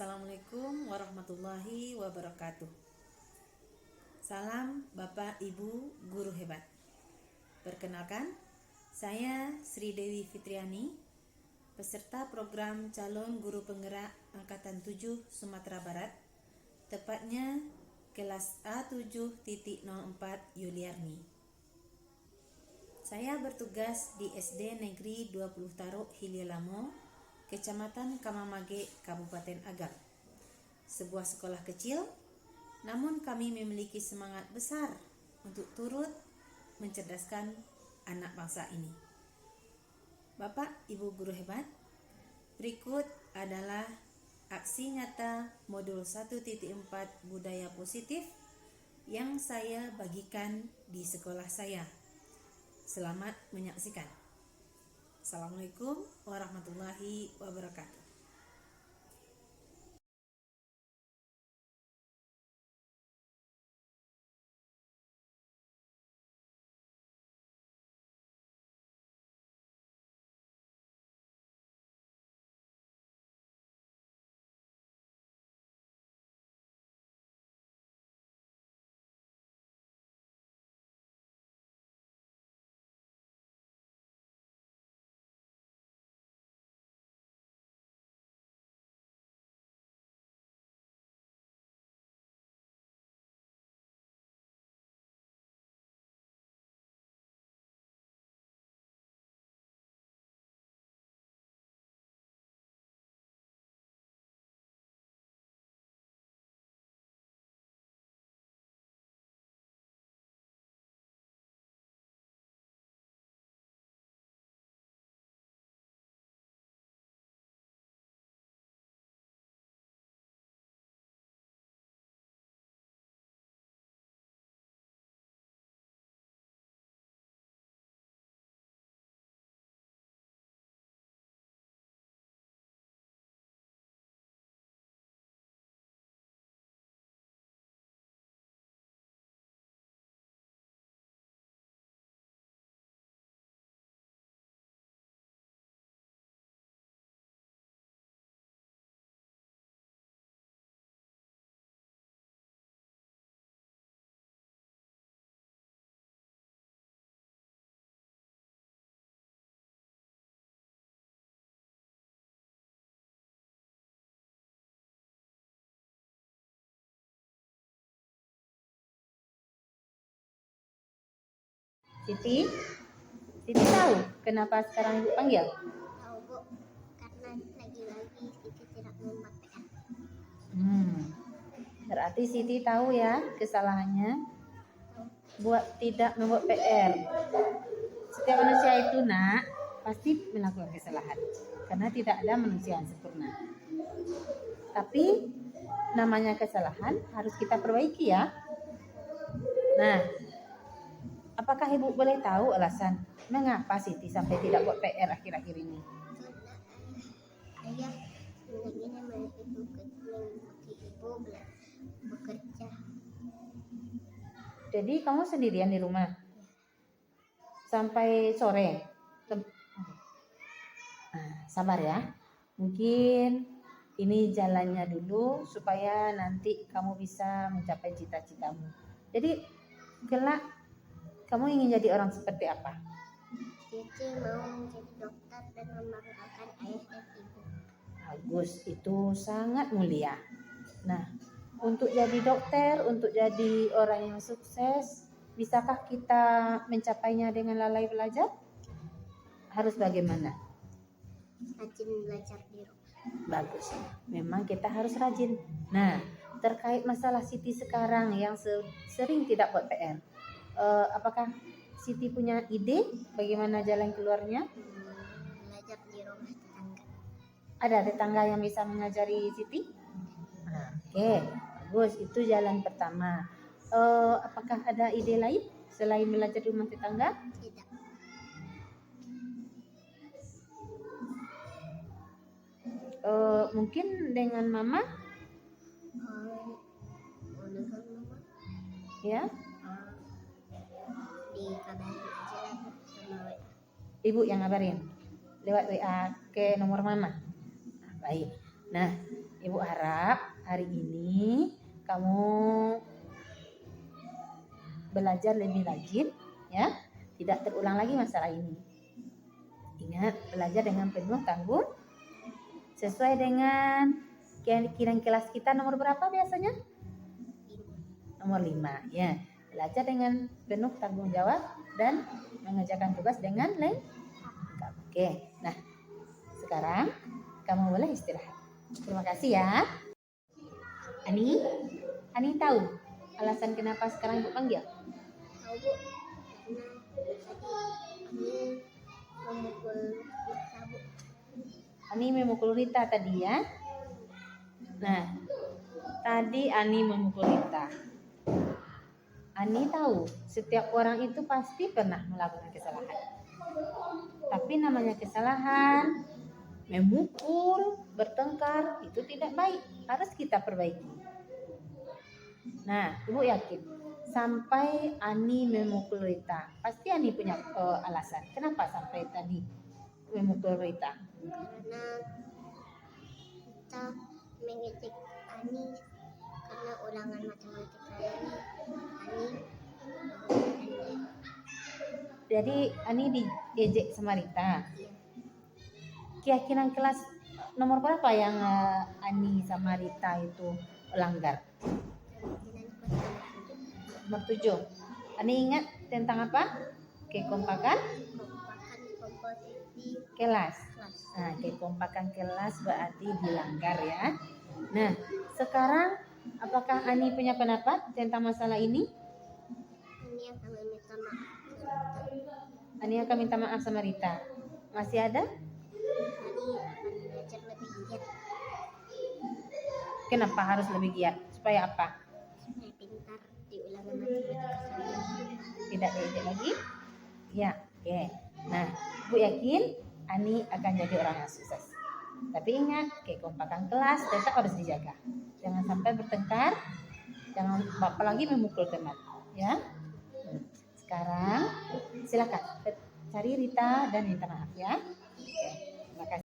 Assalamualaikum warahmatullahi wabarakatuh. Salam Bapak Ibu Guru Hebat. Perkenalkan, saya Sri Dewi Fitriani, peserta program calon guru penggerak Angkatan 7 Sumatera Barat, tepatnya kelas A7.04 Yuliarni. Saya bertugas di SD Negeri 20 Taruk Hilielamo, Kecamatan Kamamage, Kabupaten Agam. Sebuah sekolah kecil, namun kami memiliki semangat besar untuk turut mencerdaskan anak bangsa ini. Bapak, Ibu Guru Hebat, berikut adalah aksi nyata modul 1.4 budaya positif yang saya bagikan di sekolah saya. Selamat menyaksikan. Assalamualaikum warahmatullahi wabarakatuh. Siti tahu kenapa sekarang Ibu panggil? Tahu Bu, karena lagi-lagi Siti tidak membuat PR. Berarti Siti tahu ya kesalahannya buat tidak membuat PR. Setiap manusia itu nak pasti melakukan kesalahan karena tidak ada manusia yang sempurna. Tapi namanya kesalahan harus kita perbaiki ya. Nah, apakah Ibu boleh tahu alasan mengapa Siti sampai tidak buat PR akhir-akhir ini? Ayah ingin mengikuti ibu bekerja. Jadi kamu sendirian di rumah sampai sore. Nah, sabar ya. Mungkin ini jalannya dulu supaya nanti kamu bisa mencapai cita-citamu. Jadi kelak kamu ingin jadi orang seperti apa? Siti mau menjadi dokter dan membanggakan ayah dan ibu. Bagus, itu sangat mulia. Nah, untuk jadi dokter, untuk jadi orang yang sukses, bisakah kita mencapainya dengan lalai belajar? Harus bagaimana? Rajin belajar di rumah. Bagus, memang kita harus rajin. Nah, terkait masalah Siti sekarang yang sering tidak buat PR, apakah Siti punya ide bagaimana jalan keluarnya? Belajar di rumah tetangga. Ada tetangga yang bisa mengajari Siti? Nah, oke, bagus, itu jalan pertama. Apakah ada ide lain selain belajar di rumah tetangga? Tidak. Mungkin dengan mama? Dengan mama? Ya. Dikabarin aja lah sama WA. Ibu yang ngabarin lewat WA ke nomor mama. Nah, baik. Nah, Ibu harap hari ini kamu belajar lebih rajin ya, tidak terulang lagi masalah ini. Ingat, belajar dengan penuh tanggung sesuai dengan kiran kelas kita nomor berapa biasanya? Nomor 5 ya. Belajar dengan penuh tanggung jawab dan mengerjakan tugas dengan lengkap. Oke. Nah, sekarang kamu boleh istirahat. Terima kasih ya. Ani tahu alasan kenapa sekarang Ibu panggil? Tahu Bu, karena tadi Ani memukul Rita Bu. Ani memukul Rita tadi ya. Nah, tadi Ani memukul Rita. Ani tahu setiap orang itu pasti pernah melakukan kesalahan. Tapi namanya kesalahan, memukul, bertengkar itu tidak baik. Harus kita perbaiki. Nah, Ibu yakin sampai Ani memukul Rita, pasti Ani punya alasan. Kenapa sampai tadi memukul Rita? Karena kita mengejek Ani karena ulangan matematika ini Ani Jadi Ani diejek sama Rita. Keyakinan kelas nomor berapa yang Ani sama Rita itu langgar? Nomor 7. Ani ingat tentang apa? Kekompakan komposisi kelas. kelas. Nah, kekompakan kelas berarti dilanggar ya. Nah, sekarang apakah Ani punya pendapat tentang masalah ini? Ani akan meminta maaf. Ani akan minta maaf sama Rita. Masih ada? Ani akan belajar lebih giat Kenapa harus lebih giat? Supaya apa? supaya pintar di ulangan matematika saya. Tidak diejek lagi? Ya, oke. Nah, Bu yakin Ani akan jadi orang yang sukses. Tapi ingat, kekompakan kelas tetap harus dijaga. Jangan sampai bertengkar, jangan apalagi memukul teman, ya. Sekarang silakan cari Rita dan minta maaf ya. Oke, terima kasih.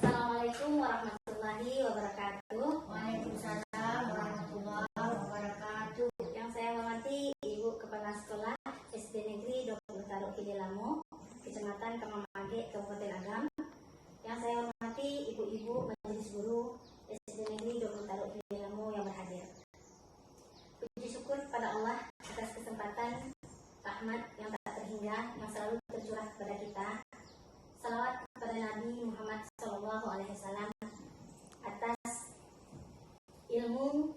Assalamualaikum warahmatullahi wabarakatuh. Waalaikumsalam warahmatullahi wabarakatuh. Yang saya hormati Ibu Kepala Sekolah SD Negeri Dr. Taruh Kidilamo, Kecamatan Kamamage, Kabupaten Agam. Yang saya hormati Ibu-ibu Majelis Guru SD Negeri Dr. Taruh Kidilamo yang berhadir. Puji syukur pada Allah atas kesempatan rahmat yang tak terhingga yang selalu tercurah kepada kita. Salawat kepada Nabi Muhammad SAW atas ilmu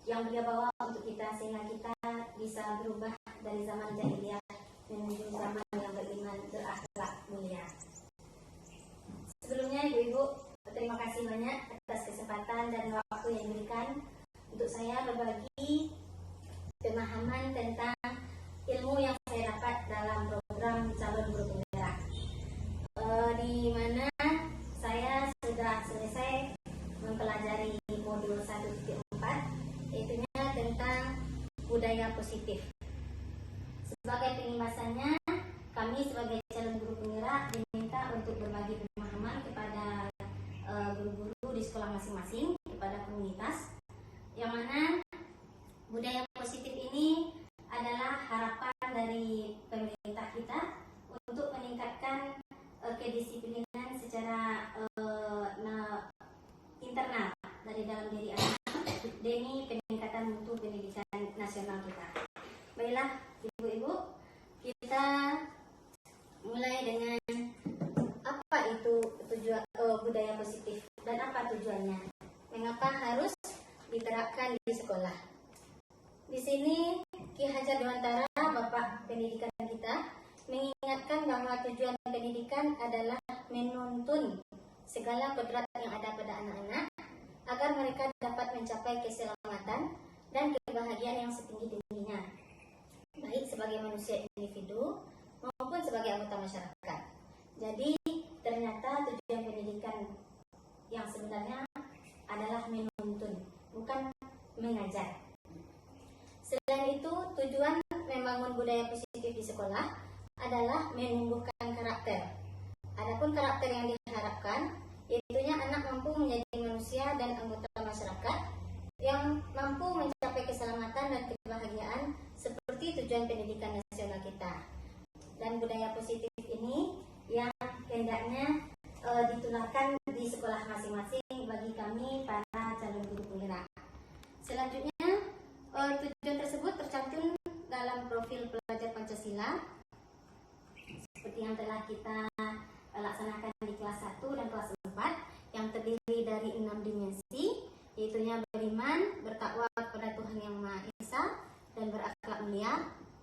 yang beliau bawa untuk kita sehingga kita bisa berubah dari zaman jahiliyah menuju zaman yang beriman berakhlak mulia. Sebelumnya Ibu-ibu, terima kasih banyak atas kesempatan dan waktu yang diberikan untuk saya berbagi pemahaman tentang ilmu yang saya dapat dalam program calon guru penggerak. Di mana saya sudah selesai mempelajari modul 1.4 yaitu tentang budaya positif. Sebagai pengimbasannya, kami sebagai calon guru penggerak diminta untuk berbagi pemahaman kepada guru-guru di sekolah masing-masing, kepada komunitas, yang mana budaya positif ini adalah harapan dari pemerintah kita untuk meningkatkan kedisiplinan secara internal dari dalam diri anak demi peningkatan mutu pendidikan nasional kita. Baiklah Ibu-ibu, kita mulai dengan apa itu tujuan budaya positif dan apa tujuannya. Mengapa harus diterapkan di sekolah? Di sini Ki Hajar Dewantara, Bapak Pendidikan kita, mengingatkan bahwa tujuan pendidikan adalah menuntun segala kodrat yang ada pada anak-anak agar mereka dapat mencapai keselamatan dan kebahagiaan yang setinggi-tingginya, baik sebagai manusia individu maupun sebagai anggota masyarakat. Jadi ternyata tujuan pendidikan yang sebenarnya adalah menuntun, bukan mengajar. Selain itu, tujuan membangun budaya positif di sekolah adalah menumbuhkan karakter. Adapun karakter yang diharapkan, yaitunya anak mampu menjadi manusia dan anggota masyarakat yang mampu mencapai keselamatan dan kebahagiaan seperti tujuan pendidikan nasional kita. Dan budaya positif ini yang hendaknya ditularkan di sekolah masing-masing bagi kami para calon guru penggerak. Selanjutnya, tujuan tersebut tercantum dalam profil pelajar Pancasila seperti yang telah kita laksanakan di kelas 1 dan kelas 4 yang terdiri dari 6 dimensi, yaitunya beriman, bertakwa kepada Tuhan Yang Maha Esa, dan berakhlak mulia,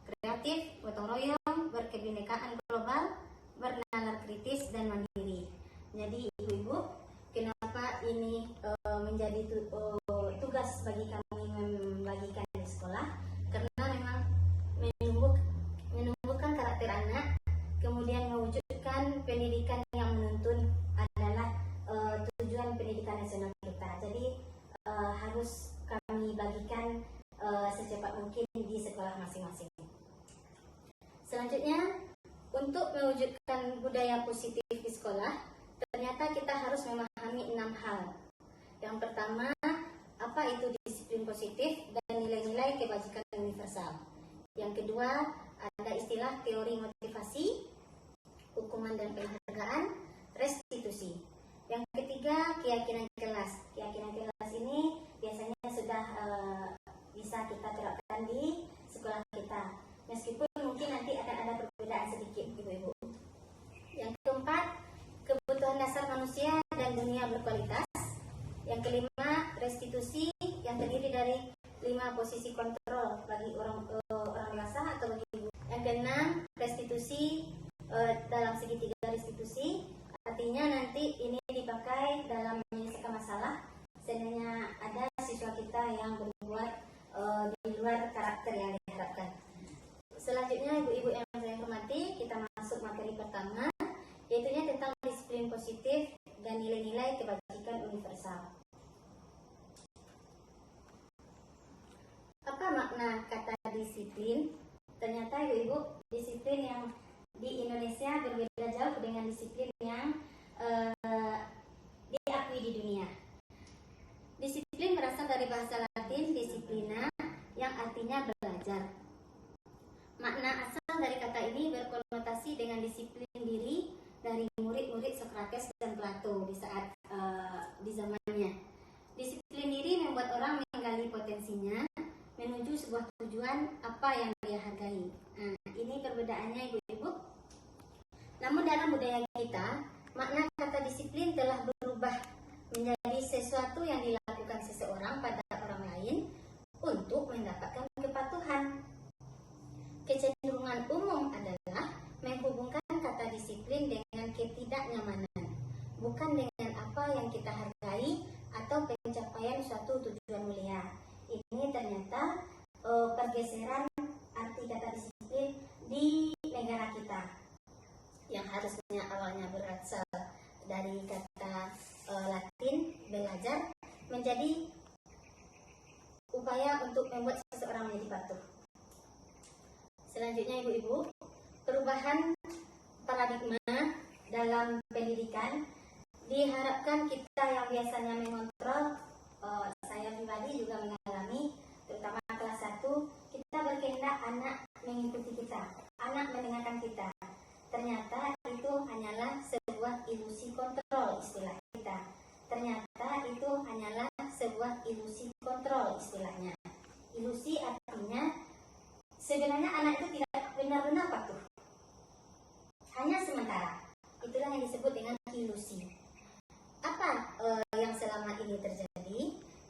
kreatif, gotong royong, berkebinekaan global, bernalar kritis, dan mandiri. Jadi ibu-ibu, kenapa ini menjadi tugas bagi kami membagikan di sekolah? Karena memang menumbuhkan karakter anak, kemudian mewujudkan pendidikan yang menuntun adalah tujuan pendidikan nasional kita. Jadi harus kami bagikan secepat mungkin di sekolah masing-masing. Selanjutnya, untuk mewujudkan budaya positif di sekolah, ternyata kita harus memahami 6 hal. Yang pertama, apa itu disiplin positif dan nilai-nilai kebajikan universal. Yang kedua, ada istilah teori motivasi, hukuman dan penghargaan, restitusi. Yang ketiga, keyakinan kelas. Keyakinan kelas ini biasanya sudah bisa kita terapkan di sekolah kita, meskipun mungkin nanti akan ada perbedaan sedikit, ibu-ibu. Yang keempat, kebutuhan dasar manusia dan dunia berkualitas. Yang kelima, restitusi yang terdiri dari 5 posisi kontrol bagi orang dewasa atau bagi ibu. Yang keenam, restitusi dalam segitiga restitusi, artinya nanti ini dipakai dalam menyelesaikan masalah seandainya ada siswa kita yang berbuat di luar karakter yang diharapkan. Selanjutnya, ibu-ibu yang saya hormati, kita masuk materi pertama, yaitunya tentang disiplin positif dan nilai-nilai kebajikan universal. Apa makna kata disiplin? Ternyata ibu-ibu, disiplin yang di Indonesia berbeda jauh dengan disiplin yang diakui di dunia. Disiplin berasal dari bahasa Latin disiplina yang artinya belajar. Makna asal dari kata ini berkonotasi dengan disiplin diri dari murid-murid Sokrates dan Plato di saat di zamannya. Disiplin diri membuat orang menggali potensinya menuju sebuah tujuan apa yang dia hargai. Nah, ini perbedaannya ibu-ibu. Namun dalam budaya kita, makna kata disiplin telah berubah menjadi sesuatu yang dilakukan seseorang pada orang lain untuk mendapatkan kepatuhan. Kecenderungan umum adalah menghubungkan kata disiplin dengan ketidaknyamanan, bukan dengan apa yang kita hargai atau pencapaian suatu tujuan mulia. Ini ternyata pergeseran arti kata disiplin di negara kita, yang harusnya awalnya berasal dari kata Latin belajar, menjadi upaya untuk membuat seseorang menjadi patuh. Selanjutnya ibu-ibu, perubahan paradigma dalam pendidikan diharapkan kita yang biasanya mengontrol, saya pribadi juga mengalami, terutama kelas 1, kita berkehendak anak mengikuti kita, anak mendengarkan kita. Ternyata itu hanyalah sebuah ilusi kontrol, istilah kita. Ternyata itu hanyalah sebuah ilusi kontrol, istilahnya. Ilusi artinya sebenarnya anak itu tidak benar-benar patuh, hanya sementara. Itulah yang disebut dengan ilusi. Apa yang selama ini terjadi?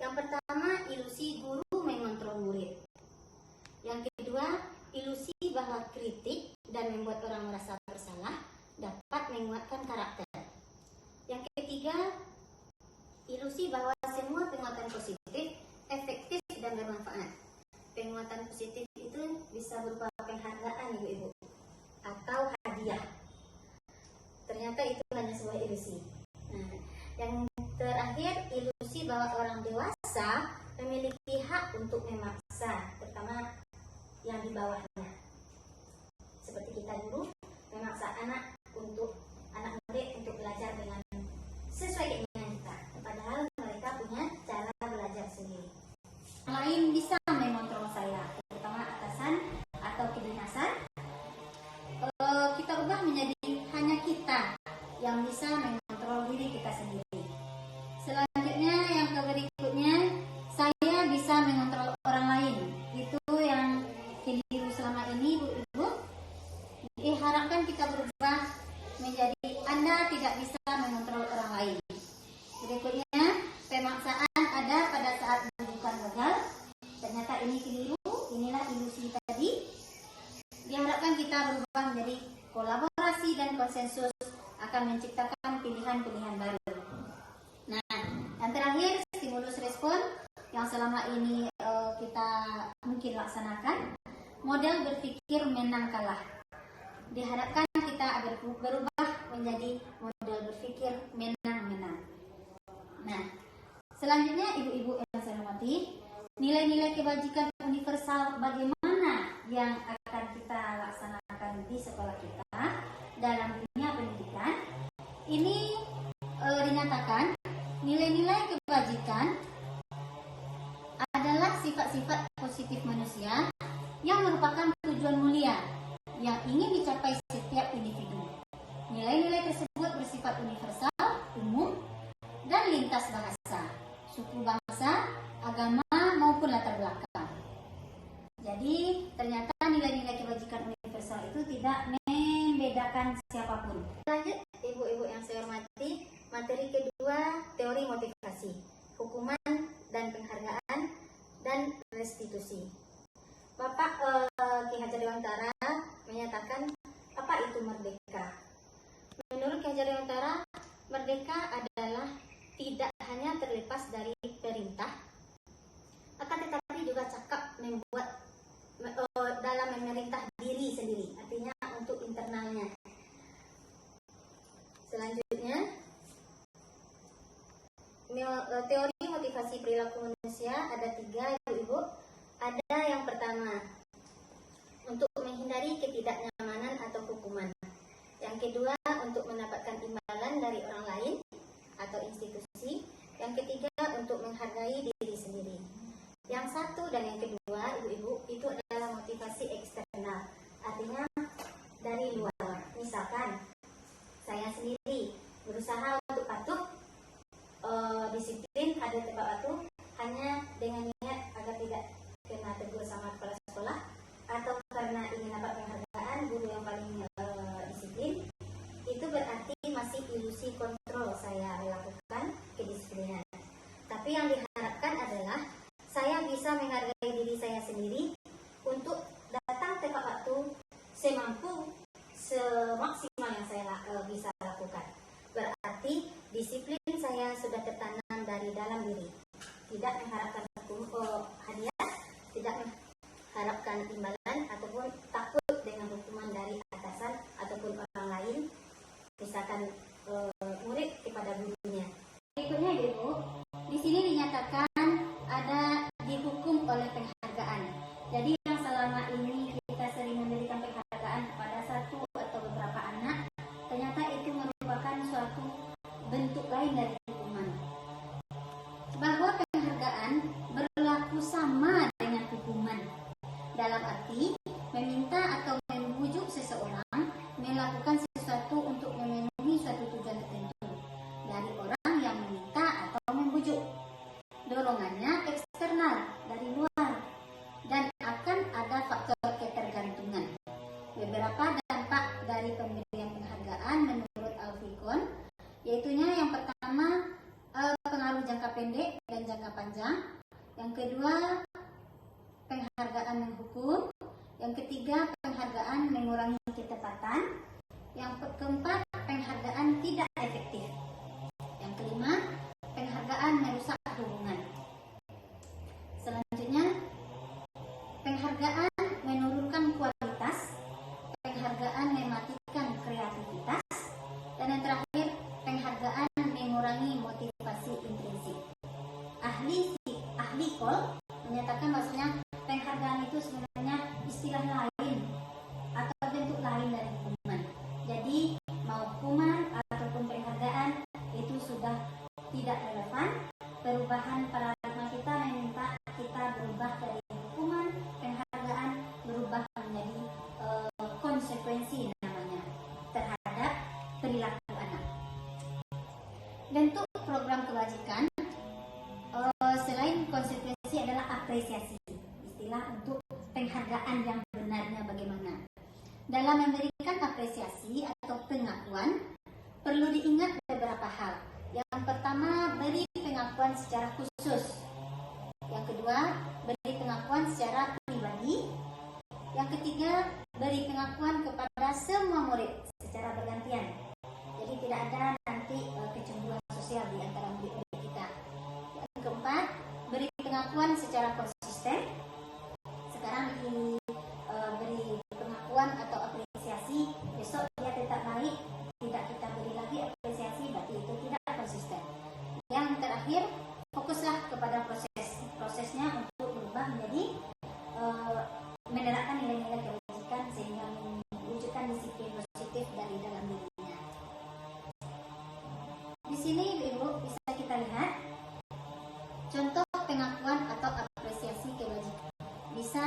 Yang pertama, ilusi guru mengontrol murid. Yang kedua, ilusi bahwa kritik dan membuat orang merasa bersalah dapat menguatkan karakter. Yang ketiga, ilusi bahwa semua penguatan positif efektif dan bermanfaat. Penguatan positif itu bisa berupa penghargaan ibu-ibu atau hadiah. Ternyata itu hanya sebuah ilusi. Nah, yang terakhir, ilusi bahwa orang dewasa memiliki hak untuk memaksa, terutama yang di bawahnya. Seperti kita dulu diharapkan kita berubah menjadi Anda tidak bisa mengontrol orang lain. Berikutnya, pemaksaan ada pada saat rujukan gagal. Ternyata ini keliru, inilah ilusi tadi. Diharapkan kita berubah menjadi kolaborasi dan konsensus akan menciptakan pilihan-pilihan baru. Nah, yang terakhir, stimulus respon yang selama ini kita mungkin laksanakan, model berpikir menang kalah. Diharapkan kita agar berubah menjadi model berpikir menang-menang. Nah, selanjutnya ibu-ibu yang saya hormati, nilai-nilai kebajikan universal bagaimana yang akan kita laksanakan di sekolah kita dalam dunia pendidikan. Ini dinyatakan nilai-nilai kebajikan adalah sifat-sifat positif manusia yang merupakan tujuan mulia yang ingin dicapai setiap individu. Nilai-nilai tersebut bersifat universal, umum, dan lintas bahasa, suku bangsa, agama, maupun latar belakang. Jadi, ternyata nilai-nilai kebajikan universal itu tidak membedakan siapapun. Lanjut, ibu-ibu yang saya hormati, materi kedua, teori motivasi, hukuman dan penghargaan, dan restitusi. Bapak Ki Hajar Dewantara menyatakan apa itu merdeka. Menurut Ki Hajar Dewantara, merdeka adalah tidak hanya terlepas dari perintah, akan tetapi juga cakap membuat dalam memerintah diri sendiri, artinya untuk internalnya. Selanjutnya, teori motivasi perilaku manusia ada 3, ibu-ibu. Ada yang pertama, untuk menghindari ketidaknyamanan atau hukuman. Yang kedua, untuk mendapatkan imbalan dari orang lain atau institusi. Yang ketiga, untuk menghargai diri sendiri. Yang satu dan yang kedua, ibu-ibu, itu adalah motivasi eksternal, artinya dari luar. Misalkan, saya sendiri berusaha untuk patuh, disiplin, hadir tepat waktu, hanya dengan niat agar tidak kena tegur sama kepala sekolah, atau karena ingin dapat penghargaan guru yang paling disiplin, itu berarti masih ilusi kontrol saya melakukan kedisiplinan. Tapi yang diharapkan adalah saya bisa menghargai diri saya sendiri untuk datang tepat waktu semampu, semaksimal yang saya bisa lakukan. Berarti disiplin saya sudah tertanam dari dalam diri. Tidak mengharapkan hadiah, tidak mengharapkan imbalan, ataupun takut dengan hukuman dari atasan ataupun orang lain, misalkan murid kepada gurunya. Berikutnya, ibu, di sini dinyatakan ada dihukum oleh penghargaan. Jadi yang selama ini kita sering memberikan penghargaan kepada satu atau beberapa anak, ternyata itu merupakan suatu bentuk lain dari hukuman. Bahwa penghargaan berlaku sama dengan hukuman, dalam arti meminta atau membujuk seseorang melakukan sesuatu untuk memenuhi suatu tujuan tertentu dari orang yang meminta atau membujuk. Dorongannya eksternal, dari luar, dan akan ada faktor ketergantungan. Beberapa dampak dari pemberian penghargaan menurut Alfikon, yaitunya yang pertama, pengaruh jangka pendek dan jangka panjang. Yang kedua, penghargaan menghukum. Yang ketiga, penghargaan mengurangi ketepatan. Yang keempat, penghargaan tidak efektif. Yang kelima, penghargaan merusak hubungan. Selanjutnya, penghargaan menurunkan kualitas, penghargaan mematikan kreativitas, dan yang terakhir, penghargaan mengurangi motivasi intrinsik. Ahli KOL menyatakan bahwasanya penghargaan itu sebenarnya istilah lain atau bentuk lain dari hukuman. Jadi mau hukuman ataupun penghargaan itu sudah tidak relevan. Perubahan paradigma kita meminta kita berubah dari hukuman, penghargaan, berubah menjadi konsekuensi namanya terhadap perilaku anak. Bentuk program kebajikan selain konsekuensi adalah apresiasi, istilah untuk penghargaan yang benarnya bagaimana. Dalam memberikan apresiasi atau pengakuan, perlu diingat beberapa hal. Yang pertama, beri pengakuan secara khusus. Yang kedua, beri pengakuan secara pribadi. Yang ketiga, beri pengakuan kepada semua murid secara bergantian. Jadi tidak ada nanti kecemburuan sosial di antara murid-murid kita. Yang keempat, beri pengakuan secara konsisten. Sekarang beri pengakuan atau apresiasi, besok dia tetap naik, tidak kita beri lagi apresiasi, berarti itu tidak konsisten. Yang terakhir, fokuslah kepada prosesnya untuk berubah menjadi menerapkan nilai-nilai kebajikan sehingga mewujudkan disiplin positif dari dalam dirinya. Di sini Ibu bisa kita lihat contoh pengakuan atau apresiasi kebajikan. Bisa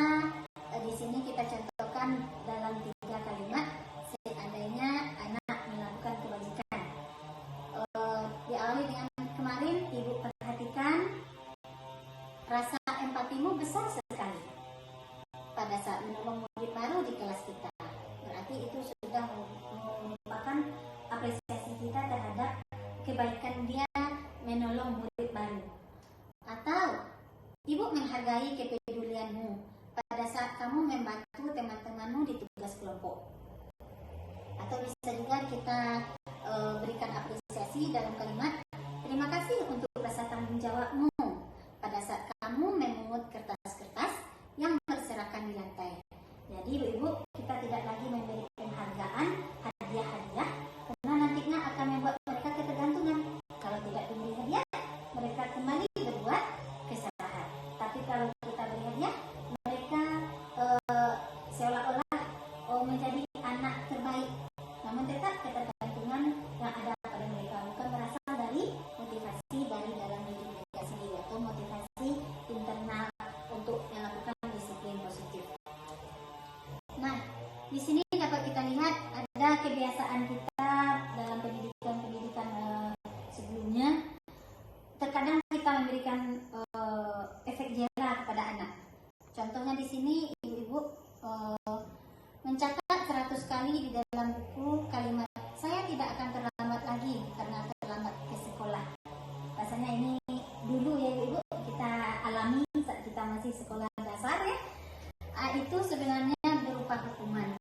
di sini kita contohkan dalam 3 kalimat seandainya anak melakukan kebajikan. Diawali dengan kemarin Ibu perhatikan rasa empatimu besar sekali pada saat menolong murid baru di kelas kita. Berarti itu sudah merupakan apresiasi kita terhadap kebaikan dia menolong murid baru. Atau Ibu menghargai kepedulianmu pada saat kamu membantu teman-temanmu di tugas kelompok. Atau bisa juga kita berikan apresiasi dalam kalimat, terima kasih untuk rasa tanggung jawabmu pada saat kamu memungut kertas-kertas yang berserakan di lantai. Jadi Ibu-ibu, kita tidak lagi memberi penghargaan, hadiah-hadiah, karena nantinya akan membuat mereka ketergantungan. Kalau tidak diberi hadiah, mereka kembali berbuat kesalahan. Tapi kalau kita beri hadiah, mereka seolah-olah menjadi anak terbaik. Namun tetap ketergantungan yang ada pada mereka bukan berasal dari motivasi dari dalam diri mereka sendiri atau motivasi internal untuk melakukan disiplin positif. Nah, di sini dapat kita lihat ada kebiasaan kita dalam pendidikan sebelumnya. Terkadang kita memberikan efek jera kepada anak. Contohnya di sini ibu-ibu mencatat 100 kali di dalam buku kalimat saya tidak akan terlambat lagi karena terlambat ke sekolah. Rasanya ini dulu ya ibu kita alami saat kita masih sekolah dasar ya. Itu sebenarnya berupa hukuman.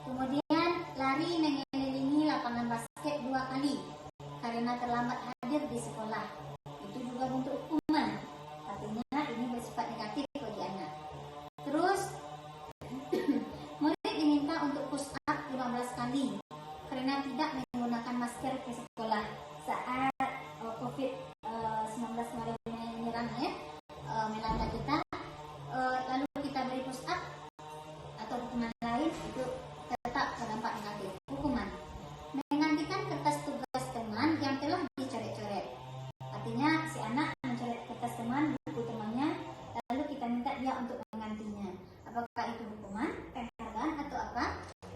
Kemudian lari mengelilingi lapangan basket 2 kali karena terlambat hadir di sekolah. Itu juga bentuk hukuman. Artinya ini bersifat negatif bagi anak. Terus murid diminta untuk push up 15 kali karena tidak menggunakan masker ke sekolah saat COVID-19 kemarin menyerang ya, melanda kita. Lalu kita beri push up atau hukuman lain itu tetap berdampak negatif. Hukuman menggantikan kertas tugas teman yang telah dicoret-coret. Artinya si anak mencoret kertas teman, buku temannya, lalu kita minta dia untuk menggantinya. Apakah itu hukuman, penghargaan atau apa?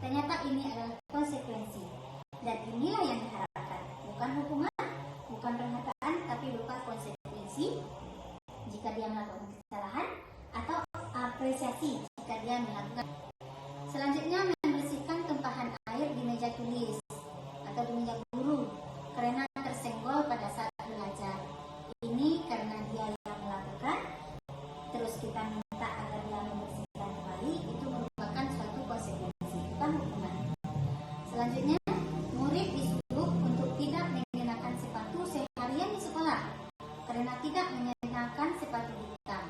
Ternyata ini adalah konsekuensi. Dan inilah yang diharapkan. Bukan hukuman, bukan penghargaan, tapi berupa konsekuensi jika dia melakukan kesalahan atau apresiasi jika dia melakukan. Selanjutnya membersihkan tumpahan air di meja tulis atau di meja guru karena tersenggol pada saat belajar. Ini karena dia yang melakukan, terus kita minta agar dia membersihkan kembali, itu merupakan suatu konsekuensi, bukan hukuman. Selanjutnya, murid disuruh untuk tidak mengenakan sepatu seharian di sekolah karena tidak mengenakan sepatu hitam.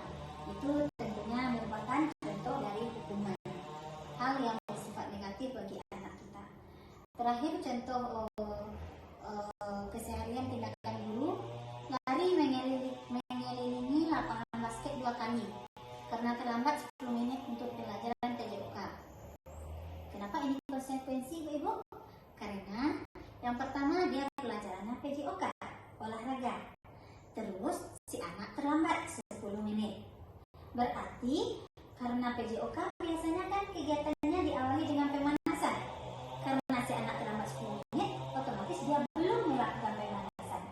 Itu tentunya merupakan contoh dari hukuman, hal yang bersifat negatif bagi anak kita. Terakhir contoh keseharian tindakan guru, lari mengelilingi lapangan basket 2 kali karena terlambat 10 menit untuk pelajaran PJOK. Kenapa ini konsekuensi ibu-ibu? Karena yang pertama dia pelajarannya PJOK, olahraga. Terus si anak terlambat 10 menit. Berarti karena PJOK biasanya kan kegiatannya diawali dengan pemanasan. Karena si anak terlambat 10 menit, otomatis dia belum melakukan pemanasan.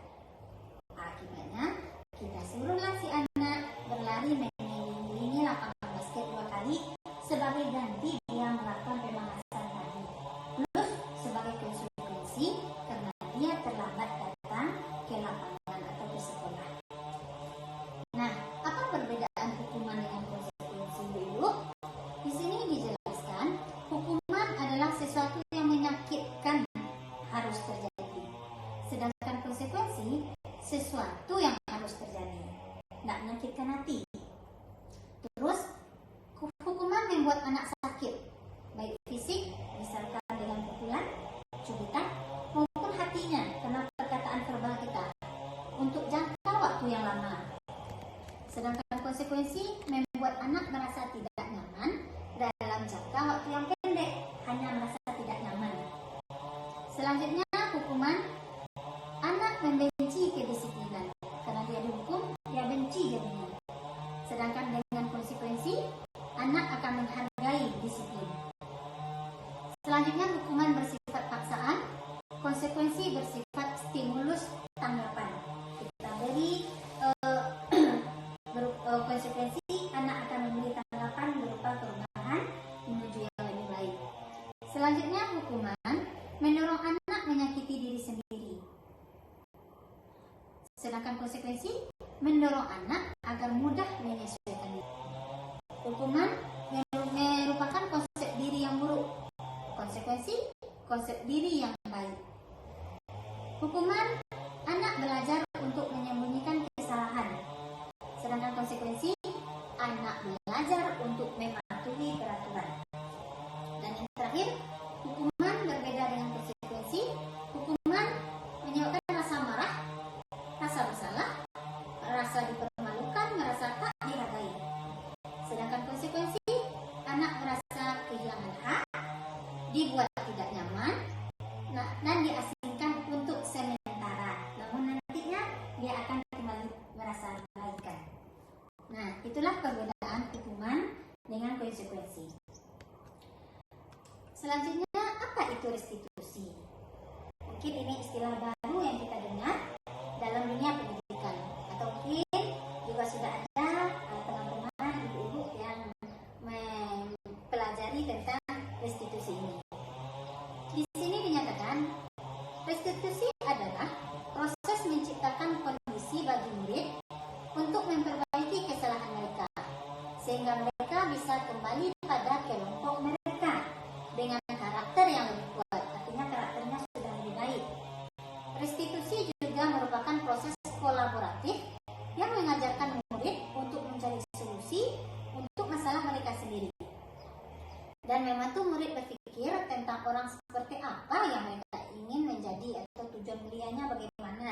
Akibatnya kita suruhlah si anak berlari mengelilingi lapangan basket 2 kali sebagai ganti dia melakukan pemanasan tadi. Plus sesuatu yang harus terjadi, tidak menyakitkan hati. Terus hukuman membuat anak sakit, baik fisik, misalkan dengan pukulan, cubitan, maupun hatinya karena perkataan verbal kita untuk jangka waktu yang lama. Sedangkan konsekuensi membuat anak merasa tidak nyaman dalam jangka waktu yang pendek, hanya merasa tidak nyaman. Selanjutnya hukuman, anak membenci kedisiplinan karena dia dihukum, dia benci jadinya. Sedangkan dengan konsekuensi, anak akan menghargai disiplin. Selanjutnya hukuman bersifat paksaan, konsekuensi bersifat stimulus tanggapan. Kita beri konsekuensi, anak akan memberi tanggapan berupa perubahan menuju yang lebih baik. Selanjutnya hukuman mendorong anak menyakiti diri sendiri. Sedangkan konsekuensi mendorong anak agar mudah menyesuaikan diri. Hukuman merupakan konsep diri yang buruk. Konsekuensi, konsep diri yang baik. Hukuman, anak belajar untuk menyembunyikan kesalahan. Sedangkan konsekuensi, anak belajar untuk mematuhi peraturan. Dan yang terakhir, hukuman berbeda dengan konsekuensi. Hukuman menyebabkan rasa marah, rasa bersalah, rasa dipermalukan, merasa tak dihargai. Sedangkan konsekuensi, anak merasa kehilangan hak, dibuat tidak nyaman, dan diasingkan untuk sementara. Namun nantinya dia akan kembali merasa baikan. Nah, itulah perbedaan hukuman dengan konsekuensi. Selanjutnya, apa itu restitusi? Mungkin ini istilah baru yang kita dengar dalam dunia pendidikan, atau mungkin juga sudah ada teman-teman ibu-ibu yang mempelajari tentang restitusi ini. Di sini dinyatakan restitusi adalah proses menciptakan kondisi bagi murid untuk memperbaiki kesalahan mereka sehingga mereka bisa kembali pada kelompok mereka dengan karakter yang lebih kuat, artinya karakternya sudah lebih baik. Restitusi juga merupakan proses kolaboratif yang mengajarkan murid untuk mencari solusi untuk masalah mereka sendiri dan membantu murid berpikir tentang orang seperti apa yang mereka ingin menjadi atau tujuan mulianya bagaimana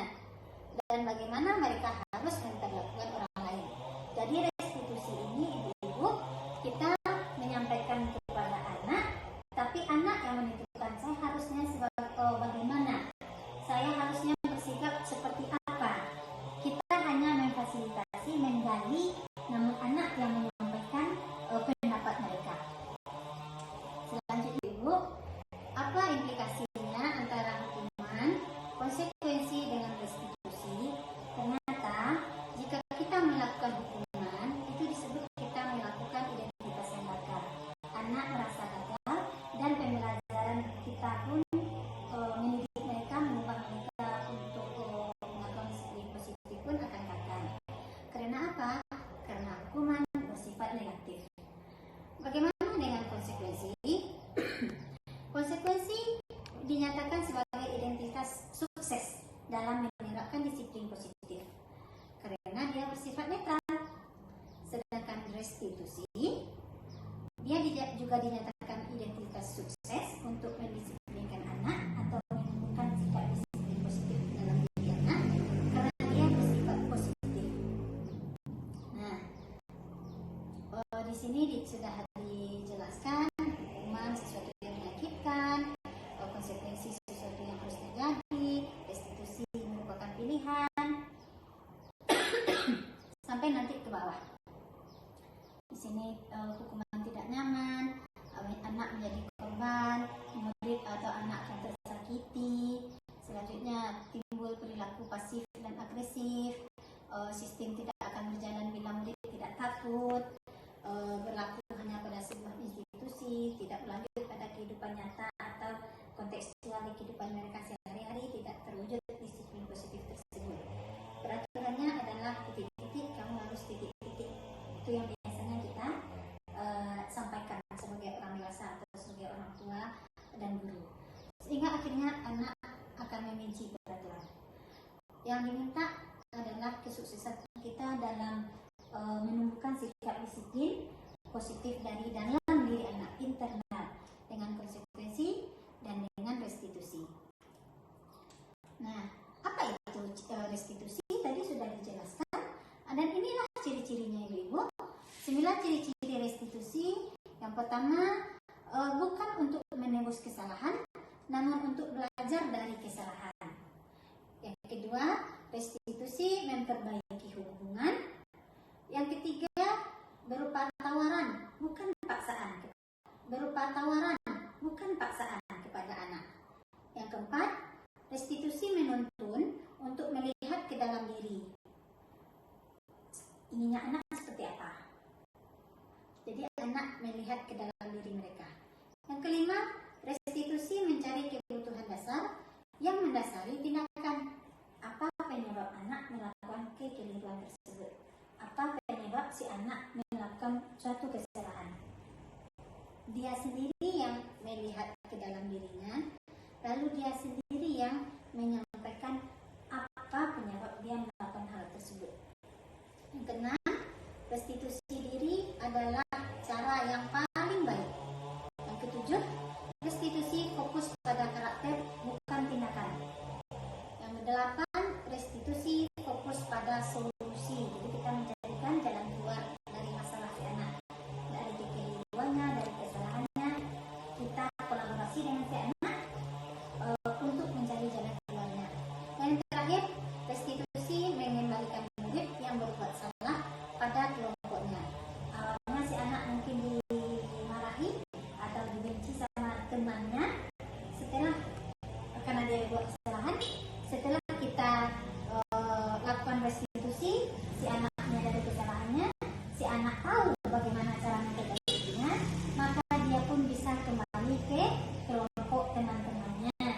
dan bagaimana mereka harus memperlakukan orang lain. Jadi restitusi ini ibu-ibu kita menyampaikan kepada anak, tapi anak yang menentukan saya harusnya bagaimana, saya harusnya bersikap seperti apa. Kita hanya memfasilitasi, menggali, namun anak yang menyampaikan pendapat mereka. Selanjutnya ibu, apa implikasinya antara hukuman, konsekuensi dengan restitusi? Ternyata jika kita melakukan hukuman, itu disebut kita melakukan identitas yang gagal. Anak merasa gagal dan pembelajaran kita pun mendidik mereka, mengubah mereka untuk melakukan disiplin positif pun akan gagal. Karena apa? Karena hukuman bersifat negatif. Bagaimana dengan konsekuensi? Konsekuensi dinyatakan sebagai identitas sukses dalam menerapkan disiplin positif karena dia bersifat netral. Sedangkan restitusi dia juga dinyatakan identitas sukses untuk mendisiplinkan anak atau menemukan sikap disiplin positif dalam diri anak karena dia bersifat positif. Nah, di sini sudah dijelaskan hukuman sesuatu yang menyakitkan, konsekuensi sesuatu yang harus terjadi, restitusi merupakan pilihan, sampai nanti ke bawah. Di sini hukuman tidak nyaman, anak menjadi korban, murid atau anak yang tersakiti. Selanjutnya timbul perilaku pasif dan agresif, sistem tidak akan berjalan bila murid tidak takut, berlaku hanya pada sebuah institusi, tidak berlanjut pada kehidupan nyata atau kontekstual di kehidupan mereka sehari-hari, tidak terwujud disiplin positif tersebut. Peraturannya adalah titik-titik, kamu harus titik-titik. Itu yang biasanya kita sampaikan sebagai orang dewasa atau sebagai orang tua dan guru. Sehingga akhirnya anak akan membenci peraturan. Yang diminta adalah kesuksesan kita dalam menumbuhkan sikap disiplin positif dari dalam diri anak internal dengan konsekuensi dan dengan restitusi. Nah, apa itu restitusi? Tadi sudah dijelaskan. Dan inilah ciri-cirinya ibu-ibu. 9 ciri-ciri restitusi. Yang pertama, bukan untuk menebus kesalahan, namun untuk belajar dari kesalahan. Yang kedua, restitusi memperbaiki hubungan. Yang ketiga, berupa tawaran, bukan paksaan. Berupa tawaran, bukan paksaan kepada anak. Yang keempat, restitusi menuntun untuk melihat ke dalam diri. Ininya anak seperti apa? Jadi anak melihat ke dalam diri mereka. Yang kelima, restitusi mencari kebutuhan dasar yang mendasari tindakan. Apa penyebab anak melakukan kekeliruan tersebut? Apa penyebab si anak melakukan suatu kesalahan? Dia sendiri yang melihat ke dalam dirinya, lalu dia sendiri yang menyampaikan apa penyebab dia melakukan hal tersebut. Yang keenam, restitusi diri adalah cara yang paling baik. Yang ketujuh, restitusi fokus pada karakter bukan tindakan. Yang kedelapan, restitusi fokus pada solusi. Jadi kita mencarikan jalan keluar dari masalah si anak, dari kekeliruannya, dari kesalahannya. Kita kolaborasi dengan si anak untuk mencari jalan keluarnya. Dan yang terakhir, restitusi mengembalikan murid yang berbuat salah pada kelompoknya. Awalnya si anak mungkin dimarahi atau dibenci sama temannya, setelah karena dia berbuat kesalahan, setelah kita lakukan restitusi, si anak menyadari kesalahannya, si anak tahu bagaimana cara memperbaikinya, maka dia pun bisa kembali ke kelompok teman-temannya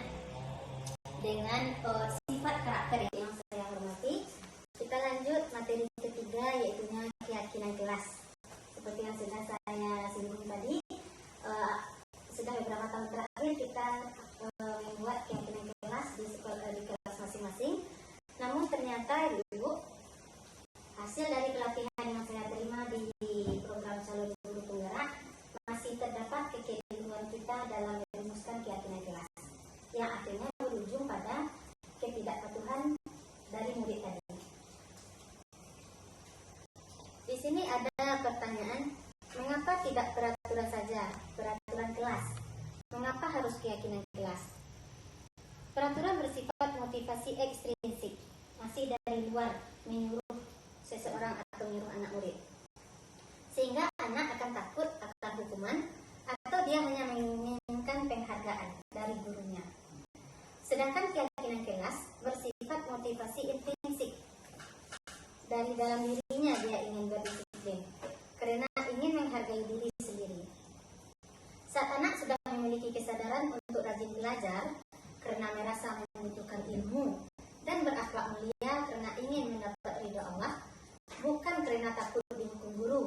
dengan sifat karakter yang saya hormati. Kita lanjut materi ketiga, yaitu keyakinan kelas. Seperti yang sudah saya singgung tadi, sudah beberapa tahun terakhir kita membuat keyakinan kelas di sekolah, di kelas masing-masing. Namun ternyata ibu, hasil dari pelatihan yang saya terima di program calon guru penggerak, masih terdapat kekeliruan kita dalam merumuskan keyakinan kelas, yang akhirnya berujung pada ketidakpatuhan dari murid tadi. Di sini ada pertanyaan, mengapa tidak peraturan saja, peraturan kelas? Mengapa harus keyakinan kelas? Peraturan bersifat motivasi ekstrinsik, masih dari luar menyuruh seseorang atau menyuruh anak murid, sehingga anak akan takut akan hukuman atau dia hanya menginginkan penghargaan dari gurunya. Sedangkan keyakinan kelas bersifat motivasi intrinsik, dari dalam dirinya dia ingin berdisiplin karena ingin menghargai diri sendiri. Saat anak sudah memiliki kesadaran untuk rajin belajar karena merasa membutuhkan ilmu dan berakhlak mulia karena ingin mendapat ridho Allah, bukan karena takut dihukum guru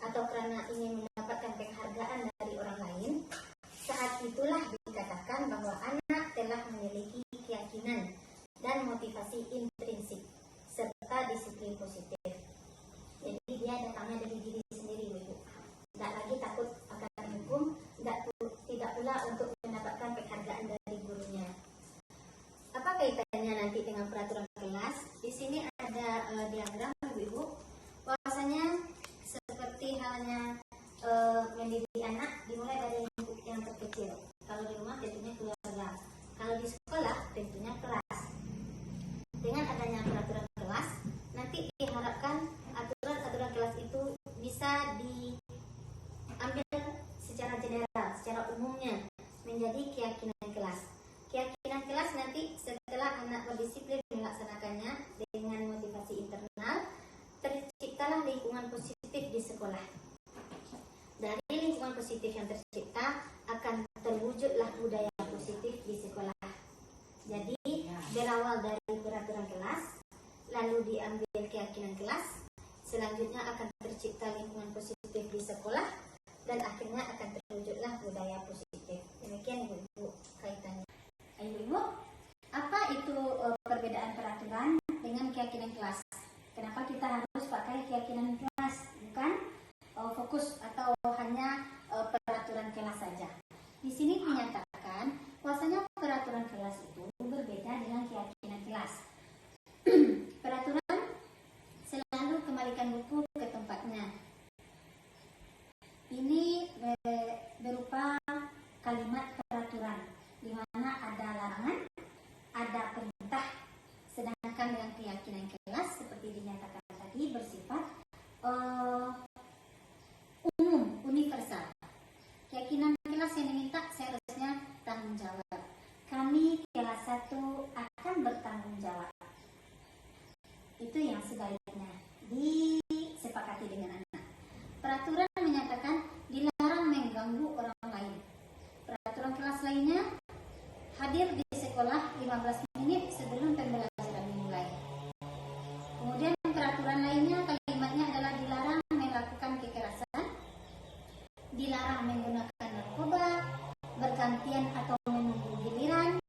atau karena ingin mendapatkan penghargaan dari orang lain, saat itulah dikatakan bahwa anak telah memiliki keyakinan dan motivasi intrinsik serta disiplin positif. Jadi dia datangnya dari diri sendiri, ibu. Tidak lagi takut akan hukum, tidak pula untuk mendapatkan penghargaan dari gurunya. Apa kaitannya nanti dengan peraturan kelas? Di sini ada diagram, ibu. Bahwasanya seperti halnya mendidik anak dimulai dari lingkup yang terkecil. Kalau di rumah tentunya keluarga. Kalau di sekolah tentunya kelas. Dengan adanya peraturan kelas, nanti diharapkan aturan-aturan kelas itu bisa diambil secara general, secara umumnya menjadi keyakinan kelas. Keyakinan kelas nanti setelah anak berdisiplin melaksanakannya dengan motivasi internal, terciptalah lingkungan positif di sekolah. Dari lingkungan positif yang tercipta akan terwujudlah budaya positif di sekolah. Jadi berawal dari peraturan kelas, lalu diambil keyakinan kelas, selanjutnya akan tercipta lingkungan positif di sekolah, dan akhirnya akan terwujudlah budaya positif. Demikian ibu-ibu kaitannya. Ibu-ibu, apa itu perbedaan peraturan hadir di sekolah 15 menit sebelum pembelajaran dimulai. Kemudian peraturan lainnya kalimatnya adalah dilarang melakukan kekerasan, dilarang menggunakan narkoba, bergantian atau menunggu giliran,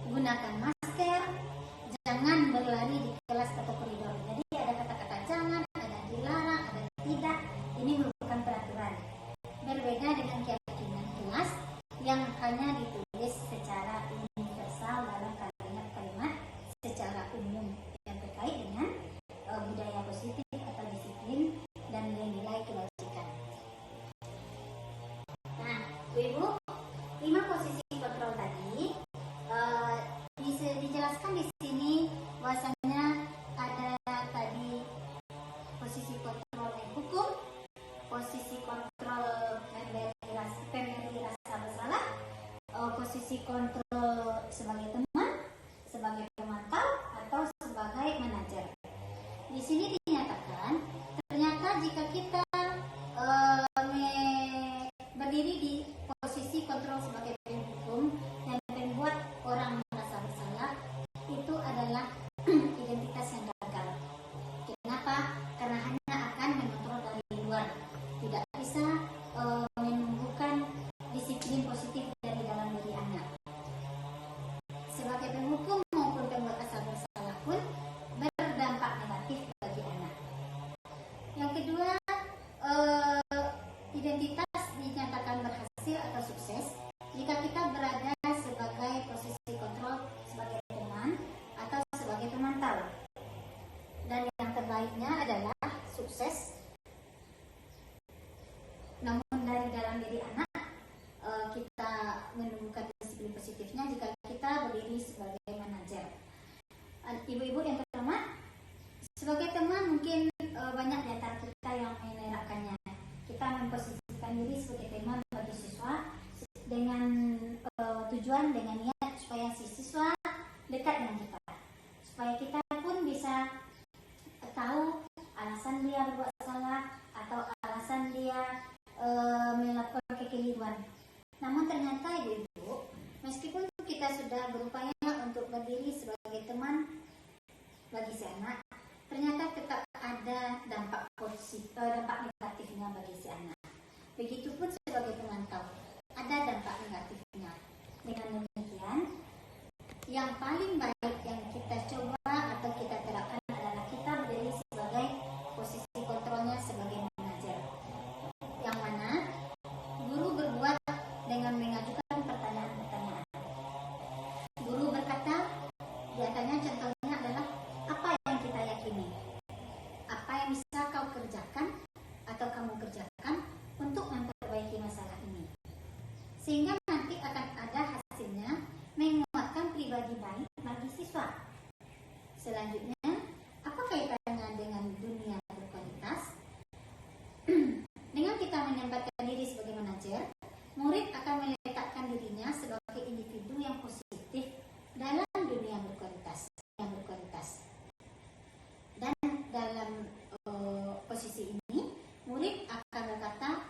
gunakan masker, jangan berlari di kelas atau koridor. Jadi ada kata-kata jangan, ada dilarang, ada tidak. Ini merupakan peraturan. Berbeda dengan keyakinan kelas yang hanya ditulis secara universal dalam kalimat-kalimat secara umum yang terkait dengan budaya positif atau disiplin dan nilai kebajikan. Nah, Ibu, 5 posisi kontrol tadi dijelaskan di sini bahwasanya ada tadi posisi kontrol hukum, posisi kontrol pemberi rasa bersalah, posisi kontrol sebagai teman, sebagai pemantau atau sebagai manajer. Di sini dinyatakan ternyata jika kita berdiri di posisi kontrol sebagai penghukum dan membuat orang merasa bersalah, itu adalah identitas yang gagal. Kenapa? Karena hanya akan mengontrol dari luar, tidak bisa menumbuhkan disiplin positif dari dalam diri anak. Sebagai penghukum maupun pembuat rasa bersalah pun berdampak negatif bagi anak. Yang kedua, identitas dinyatakan berhasil atau sukses jika kita berada sebagai posisi kontrol sebagai teman atau sebagai pemantau. Dan yang terbaiknya adalah sukses namun dari dalam diri anak kita menumbuhkan disiplin positifnya jika kita berdiri sebagai manajer. Ibu-ibu yang pertama, sebagai teman mungkin banyak di antara kita yang menerapkannya. Kita memposisikan diri sebagai teman bagi siswa dengan tujuan, dengan niat supaya si siswa dekat dengan kita, supaya kita pun bisa tahu alasan dia berbuat salah atau alasan dia melakukan kekeliruan. Namun ternyata ibu-ibu, meskipun kita sudah berupaya untuk berdiri sebagai teman bagi si anak, ternyata tetap ada dampak negatifnya bagi si anak. Begitupun sebagai pemantau, ada dampak negatifnya. Dengan demikian, yang paling baik yang kita coba atau kita terapkan adalah kita berdiri sebagai posisi kontrolnya sebagai manajer, yang mana guru berbuat dengan mengajukan pertanyaan-pertanyaan. Guru berkata, biasanya contohnya adalah apa yang kita yakini, apa yang bisa kau kerjakan atau kamu kerjakan untuk memperbaiki masalah ini, sehingga nanti akan ada hasilnya menguatkan pribadi baik bagi siswa. Selanjutnya, apa kaitannya dengan dunia berkualitas? Dengan kita menempatkan diri sebagai manajer, murid akan meletakkan dirinya sebagai individu yang positif dalam dunia berkualitas. Dan dalam posisi ini, murid akan berkata,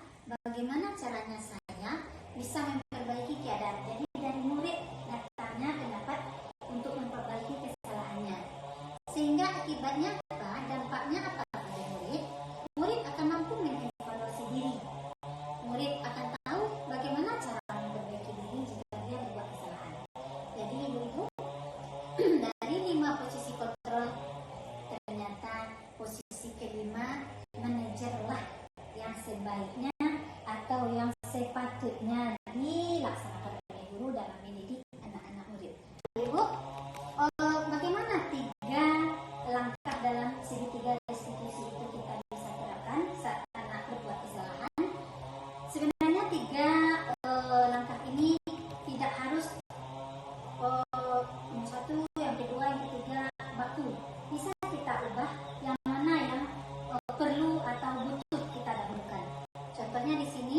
bagaimana caranya saya bisa memperbaiki keadaan. Jadi dari murid datangnya pendapat untuk memperbaiki kesalahannya, sehingga akibatnya apa? Dampaknya apa pada murid? Murid akan mampu mengevaluasi diri. Murid akan tahu bagaimana cara memperbaiki diri jika dia berbuat kesalahan. Jadi ibu-ibu, dari 5 posisi kontrol, ternyata posisi kelima manajerlah yang sebaiknya atau yang sepatutnya dilaksanakan oleh guru dalam mendidik anak-anak murid. Ibu, bagaimana 3 langkah dalam segitiga restitusi itu kita bisa terapkan saat anak berbuat kesalahan? Sebenarnya 3 langkah ini tidak harus yang satu, yang kedua, yang ketiga baku. Bisa kita ubah yang mana yang perlu atau butuh kita dahulukan. Contohnya di sini,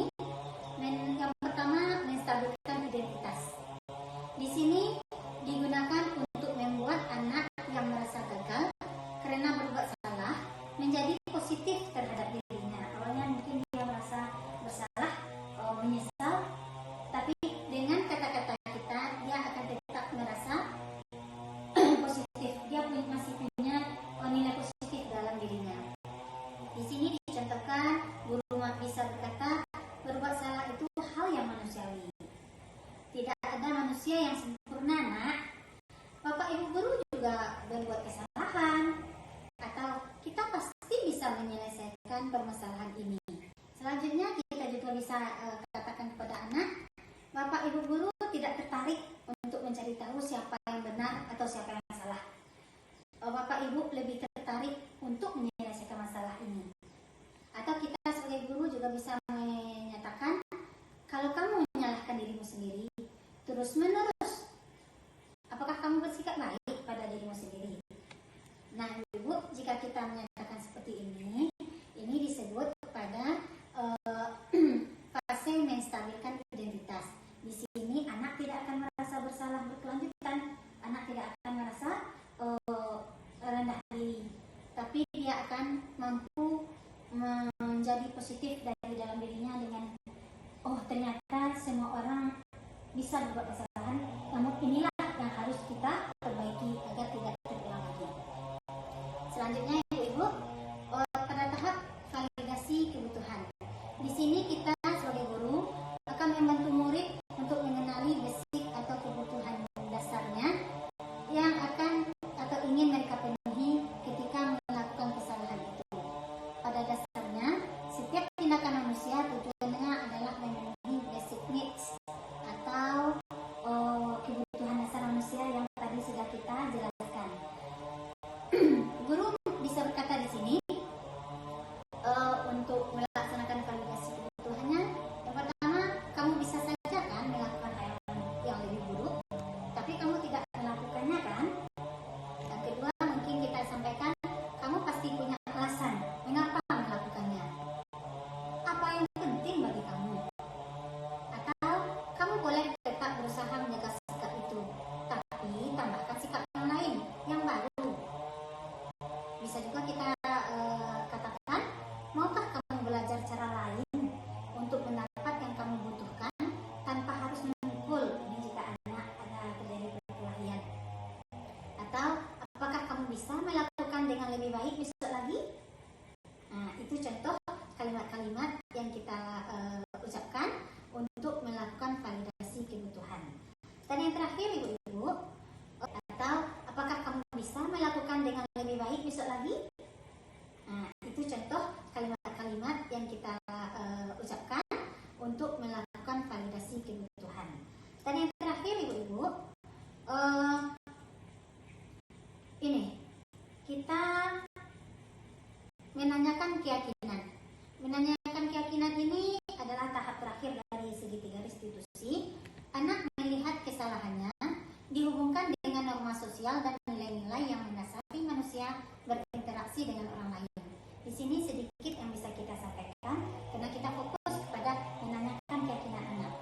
yang pertama menstabilkan identitas. Di sini digunakan untuk membuat anak yang merasa gagal karena berbuat salah menjadi positif terhadap dirinya. Awalnya mungkin dia merasa bersalah, menyesal, tapi dengan kata-kata kita dia akan tetap manusia yang sempurna, Nak. Bapak Ibu guru juga berbuat kesalahan, atau kita pasti bisa menyelesaikan permasalahan ini. Selanjutnya kita juga bisa katakan kepada anak, Bapak Ibu guru tidak tertarik untuk mencari tahu siapa yang benar atau siapa yang salah. Bapak Ibu lebih tertarik untuk menyelesaikan masalah ini. Atau kita sebagai guru juga bisa menyatakan, kalau kamu menyalahkan dirimu sendiri terus menerus, apakah kamu bersikap baik pada dirimu sendiri? Nah, Ibu, jika kita menyatakan seperti ini disebut pada fase menstabilkan identitas. Di sini anak tidak akan merasa bersalah berkelanjutan, anak tidak akan merasa rendah diri, tapi dia akan mampu menjadi positif dari dalam dirinya dengan, oh ternyata semua orang bisa berbuat kesalahan, namun inilah yang harus kita perbaiki agar tidak terulang lagi. Selanjutnya Ibu-Ibu, pada tahap validasi kebutuhan. Di sini kita sebagai guru akan membantu murid untuk mengenali basic atau kebutuhan dasarnya yang akan atau ingin mereka penuhi ketika melakukan kesalahan itu. Pada dasarnya, setiap tindakan manusia tujuannya adalah memenuhi basic needs atau kebutuhan dasar manusia yang tadi sudah kita jelaskan. Guru bisa berkata di sini untuk melaksanakan validasi kebutuhannya. Yang pertama, kamu bisa saja kan melakukan hal yang lebih buruk, tapi kamu tidak melakukannya kan? Yang kedua, mungkin kita sampaikan, kamu pasti punya alasan mengapa melakukannya. Apa yang penting bagi kamu? Atau kamu boleh tetap berusaha menjaga sikap itu, tapi tambahkan sikap yang lain, yang baru. Bisa juga kita katakan, maukah kamu belajar cara lain untuk mendapat yang kamu butuhkan tanpa harus memukul jika anak ada terjadi perkelahian? Atau apakah kamu bisa melakukan dengan lebih baik besok lagi? Nah, itu contoh kalimat-kalimat yang kita ucapkan untuk melakukan validasi kebutuhan. Dan yang terakhir Ibu-Ibu, atau apakah kamu bisa melakukan dengan lebih baik besok lagi? Nah, itu contoh kalimat-kalimat yang kita ucapkan untuk melakukan validasi kebutuhan. Dan yang terakhir Ibu-Ibu, ini kita menanyakan keyakinan. Menanyakan keyakinan ini adalah tahap terakhir dari segitiga restitusi. Anak melihat kesalahannya dihubungkan dengan norma sosial dan nilai-nilai yang mendasari manusia berinteraksi dengan orang lain. Di sini sedikit yang bisa kita sampaikan karena kita fokus kepada menanyakan keyakinan anak.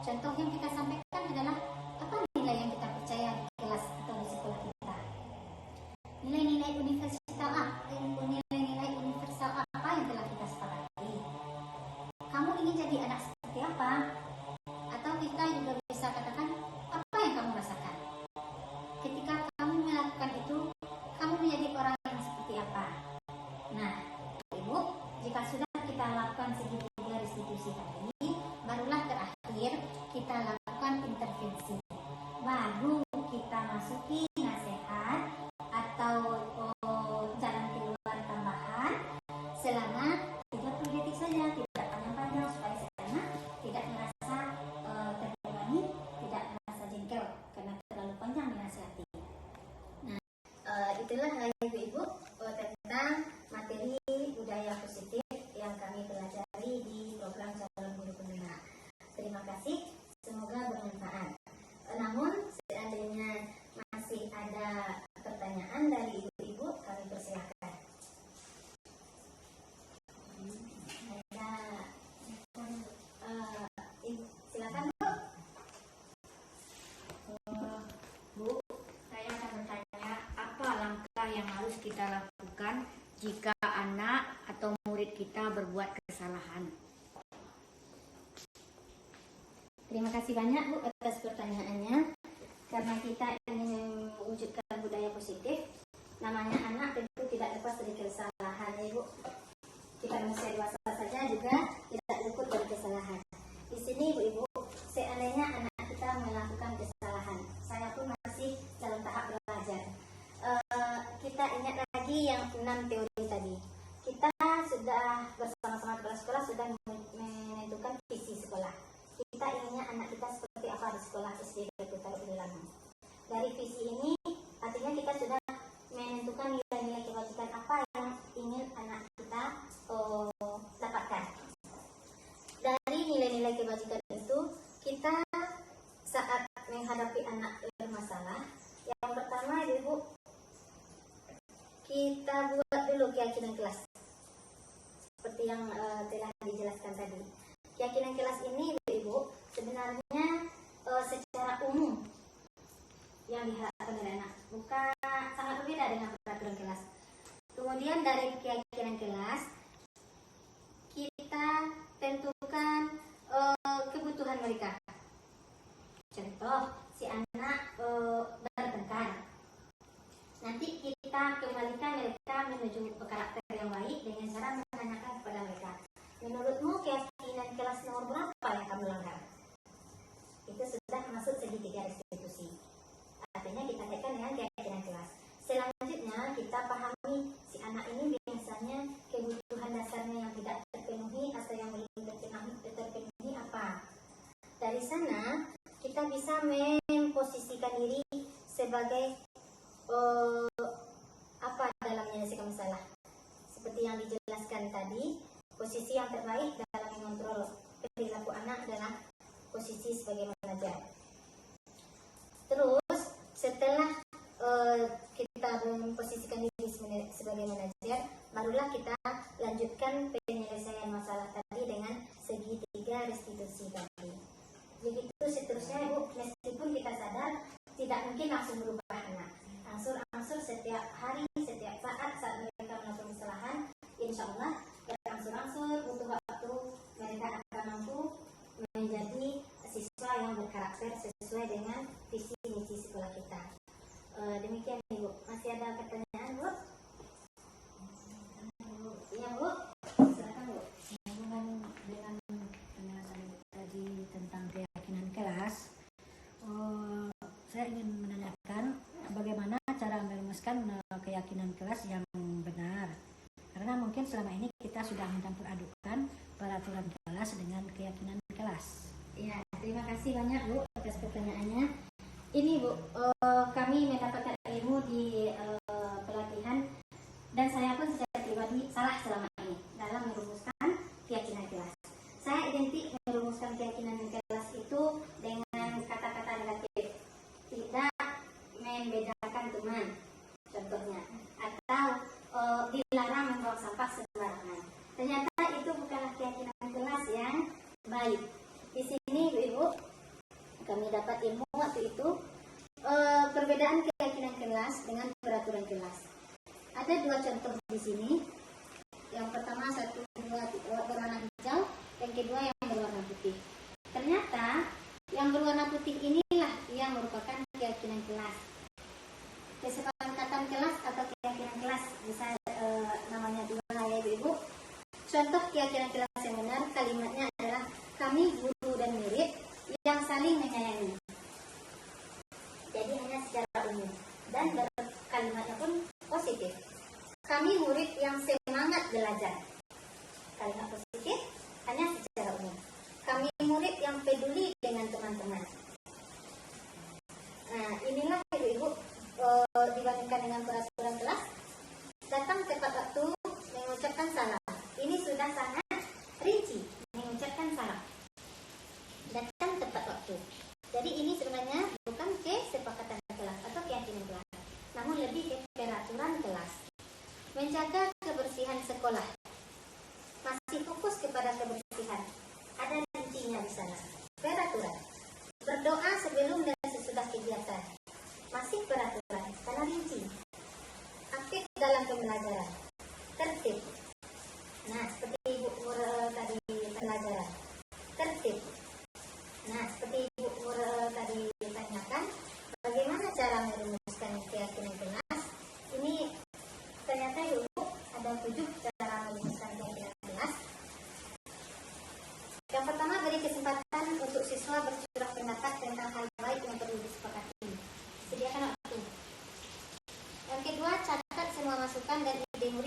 Contoh yang kita sampaikan adalah apa nilai yang kita percaya di kelas atau di sekolah kita. Nilai-nilai universal apa yang telah kita sepakati. Kamu ingin jadi anak seperti apa? Atau kita juga bisa katakan, apa yang kamu rasakan? Ketika kamu melakukan itu, kamu menjadi orang yang seperti apa? Nah, Ibu, jika sudah kita lakukan segitiga restitusi tadi, barulah terakhir kita lakukan intervensi. Baru kita masuki nasihat atau jalan keluar tambahan selama 30 detik saja, tidak panjang-panjang, supaya si anak tidak merasa terbebani, tidak merasa jengkel karena terlalu panjang dinasihati. Nah, itulah Ibu-Ibu tentang materi budaya positif yang kami pelajari di program calon guru pembina. Terima kasih, semoga bermanfaat. Namun seandainya masih ada pertanyaan dari Ibu-Ibu, kami persilahkan. Silakan Bu. Bu, saya akan bertanya, apa langkah yang harus kita lakukan jika anak atau murid kita berbuat kesalahan? Terima kasih banyak Bu atas pertanyaannya. Karena kita ingin mewujudkan budaya positif, namanya anak tentu tidak lepas dari kesalahan ya Bu. Kita manusia dewasa saja juga tidak luput dari kesalahan. Di sini Ibu-Ibu, seandainya anak kita melakukan kesalahan 6 teori tadi. Kita sudah bersama-sama kepala sekolah sudah menentukan visi sekolah. Kita inginnya anak kita seperti apa di sekolah SD Putar Udilamu. Dari visi ini artinya kita sudah menentukan nilai-nilai kebajikan apa yang ingin anak kita dapatkan. Dari nilai-nilai kebajikan itu, kita saat menghadapi anak bermasalah, yang pertama Ibu, kita buat dulu keyakinan kelas. Seperti yang telah dijelaskan tadi. Keyakinan kelas ini Ibu sebenarnya secara umum yang diharapkan oleh anak, bukan sangat berbeda dengan peraturan kelas. Kemudian dari keyakinan kelas kita tentukan kebutuhan mereka. Contoh, si anak bertengkar. Nanti kita kembalikan mereka menuju karakter yang baik dengan cara menanyakan kepada mereka, menurutmu keyakinan kelas nomor berapa yang kamu langgar? Itu sudah masuk segitiga restitusi. Artinya kita kaitkan dengan keyakinan kelas. Selanjutnya kita pahami si anak ini biasanya kebutuhan dasarnya yang tidak terpenuhi atau yang belum terpenuhi apa. Dari sana kita bisa memposisikan diri sebagai apa dalam menyelesaikan masalah. Seperti yang dijelaskan tadi, posisi yang terbaik dalam mengontrol perilaku anak adalah posisi sebagai manajer. Terus setelah kita memposisikan diri sebagai manajer, barulah kita lanjutkan penyelesaian masalah tadi dengan segitiga restitusi tadi. Begitu seterusnya Ibu, meskipun kita sadar tidak mungkin langsung berubah anak. Angsur-angsur setiap hari, setiap saat mereka melakukan kesalahan, insya Allah berangsur-angsur butuh waktu mereka akan mampu menjadi siswa yang berkarakter sesuai dengan visi misi sekolah kita. Demikian Ibu. Masih ada pertanyaan Bu? Iya Bu, silakan Bu. Dengan penjelasan tadi tentang keyakinan kelas, saya ingin menanyakan bagaimana cara merumuskan keyakinan kelas yang benar. Karena mungkin selama ini kita sudah mencampur adukan peraturan kelas dengan keyakinan kelas. Ya, terima kasih banyak Bu atas pertanyaannya. Ini Bu, kami mendapatkan ilmu di pelatihan dan saya pun secara pribadi salah selama ini dalam merumuskan keyakinan kelas. Saya identik merumuskan keyakinan kelas itu dengan kata-kata negatif, tidak membedakan teman, contohnya, atau dilarang membuang sampah sembarangan. Ternyata itu bukanlah keyakinan kelas yang baik. Di sini Ibu, kami dapat ilmu waktu itu perbedaan keyakinan kelas dengan peraturan kelas. Ada dua contoh di sini. Yang pertama berwarna hijau, yang kedua yang berwarna putih. Ternyata yang berwarna putih inilah yang merupakan keyakinan kelas. Kesepakatan kelas atau keyakinan kelas bisa namanya dua ya Ibu. Contoh keyakinan kelas yang benar, kalimatnya adalah kami guru dan murid yang saling menyayangi. Jadi hanya secara umum dan kalimatnya pun positif. Kami murid yang semangat belajar. Kalimat positif hanya secara umum. Kami murid yang peduli dengan teman-teman. Nah, inilah Ibu-ibu dibandingkan dengan peraturan kelas, datang tepat waktu, mengucapkan salam. Ini sudah sangat rinci, mengucapkan salam. Datang tepat waktu. Jadi ini sebenarnya bukan kesepakatan kelas atau keyakinan kelas, namun lebih ke peraturan kelas. Menjaga kebersihan sekolah. Masih fokus kepada kebersihan. Ada rincinya di sana. Peraturan. Berdoa sebelum dan sesudah kegiatan. Masih peraturan, karena rinci. Aktif dalam pembelajaran. Tertib. Nah, seperti Ibu tadi pelajaran. Tertib. Nah, seperti Ibu tadi ditanyakan, bagaimana cara merumuskan keyakinan kelas? Ini ternyata Ibu ada 7 cara merumuskan keyakinan kelas. Yang pertama, beri kesempatan untuk siswa bercurah pendapat tentang hal baik yang perlu disepakati. Sediakan waktu. Yang kedua, catat semua masukan dan ide murid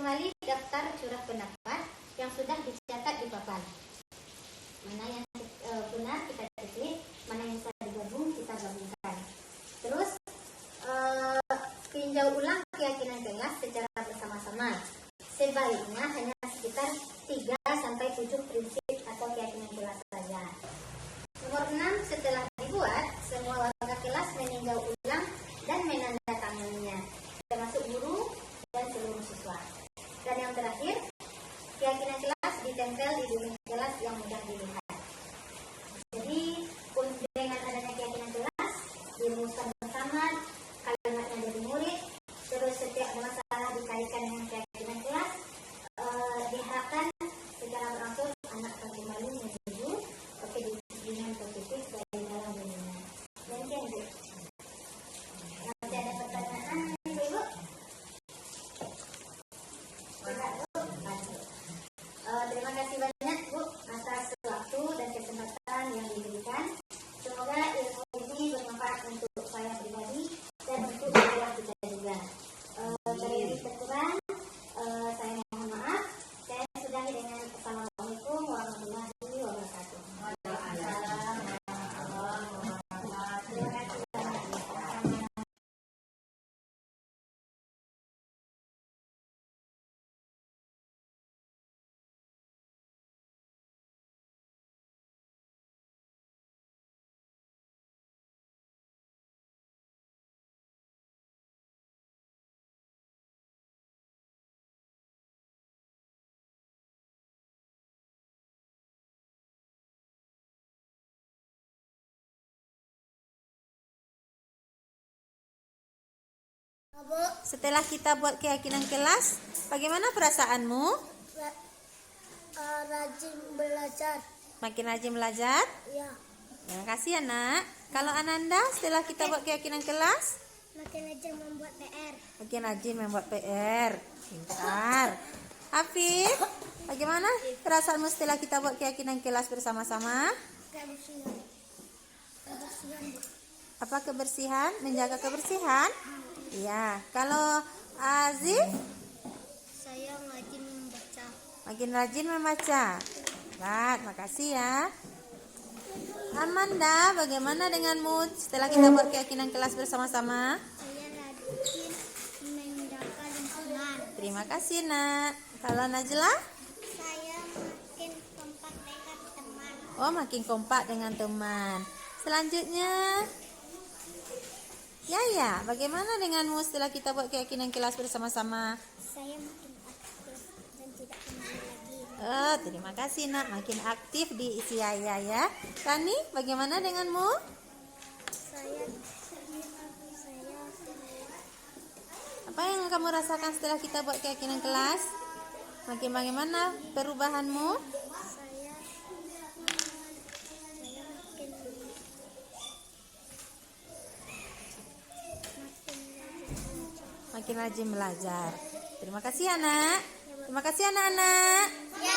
kembali daftar curah pendapat yang sudah dicatat di papan. Mana yang benar kita ketik, mana yang bisa digabung kita gabungkan. Terus tinjau ulang keyakinan kelas secara bersama-sama. Sebaiknya hanya sekitar 3-7 prinsip atau keyakinan kelas saja. Nomor 6, setelah dibuat, semua warga kelas meninjau ulang dan menandatanganinya, termasuk guru dan seluruh siswa. Dan yang terakhir, keyakinan kelas ditempel di dinding kelas yang mudah dilihat. Jadi, dengan adanya keyakinan kelas, dirumuskan bersama, kalimatnya dari murid, terus setiap masalah dikaitkan dengan keyakinan kelas, diharapkan secara berangsur anak kembali menuju kedisiplinan positif dari dalam dirinya. Mungkin Bu. Nanti ada pertanyaan Ibu? Tidak Bu? Terima kasih banyak Bu atas waktu dan kesempatan yang diberikan. Semoga ilmu ini bermanfaat untuk saya pribadi dan untuk sekolah kita juga. Dari kekurang, saya mohon maaf. Saya sudahi dengan Assalamualaikum warahmatullahi wabarakatuh. Setelah kita buat keyakinan kelas, bagaimana perasaanmu? Rajin belajar. Makin rajin belajar? Ya. Terima kasih ya nak. Kalau Ananda, setelah kita buat keyakinan kelas, Makin rajin membuat PR. makin rajin membuat PR. Pintar. Hafid, bagaimana perasaanmu setelah kita buat keyakinan kelas bersama-sama? Kebersihan. Kebersihan. Apa kebersihan? Menjaga kebersihan? Iya. Kalau Aziz, Saya rajin membaca. makin rajin membaca. Baik, makasih ya. Amanda, bagaimana denganmu setelah kita buat keyakinan kelas bersama-sama? Saya rajin menjaga lingkungan. Terima kasih nak. Kalau Najla? Saya makin kompak dengan teman. Oh, makin kompak dengan teman. Selanjutnya, Yaya, bagaimana denganmu setelah kita buat keyakinan kelas bersama-sama? Saya makin aktif dan tidak kembali lagi. Oh, terima kasih nak, makin aktif di isi Yaya ya. Rani, bagaimana denganmu? Saya Apa yang kamu rasakan setelah kita buat keyakinan kelas? Makin bagaimana perubahanmu? saya Makin rajin belajar. Terima kasih anak. Terima kasih anak-anak. Ya,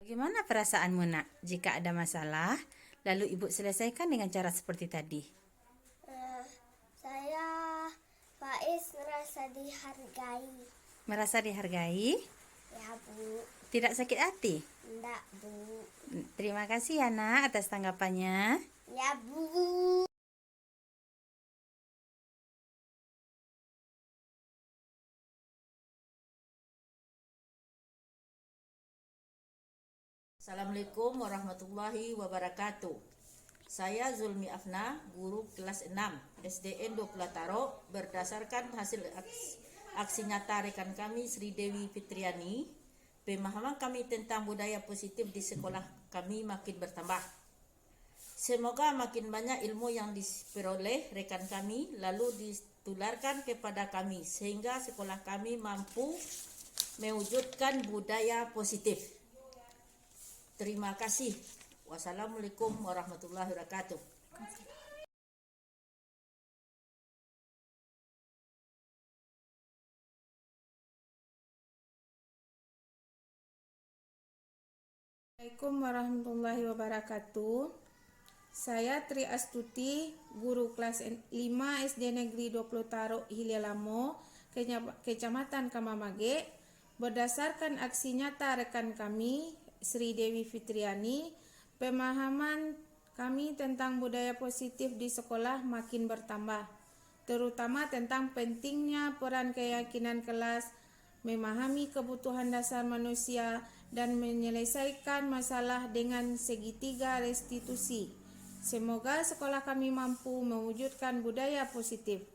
Bagaimana perasaanmu nak? Jika ada masalah, lalu ibu selesaikan dengan cara seperti tadi. Saya Faiz merasa dihargai. Merasa dihargai? Ya Bu, Tidak sakit hati? enggak Bu. Terima kasih ya nak atas tanggapannya. Ya Bu. Assalamualaikum warahmatullahi wabarakatuh. Saya Zulmi Afna, guru kelas 6 SDN 20 Taro. Berdasarkan hasil aksi nyata rekan kami Sri Dewi Fitriani, pemahaman kami tentang budaya positif di sekolah kami makin bertambah. Semoga makin banyak ilmu yang diperoleh rekan kami lalu ditularkan kepada kami sehingga sekolah kami mampu mewujudkan budaya positif. Terima kasih. Wassalamualaikum warahmatullahi wabarakatuh. Assalamualaikum warahmatullahi wabarakatuh. Saya Tri Astuti, guru kelas 5 SD Negeri 20 Tarok Hilelamo, Kecamatan Kamamage. Berdasarkan aksi nyata rekan kami, Sri Dewi Fitriani, pemahaman kami tentang budaya positif di sekolah makin bertambah, terutama tentang pentingnya peran keyakinan kelas, memahami kebutuhan dasar manusia, dan menyelesaikan masalah dengan segitiga restitusi. Semoga sekolah kami mampu mewujudkan budaya positif.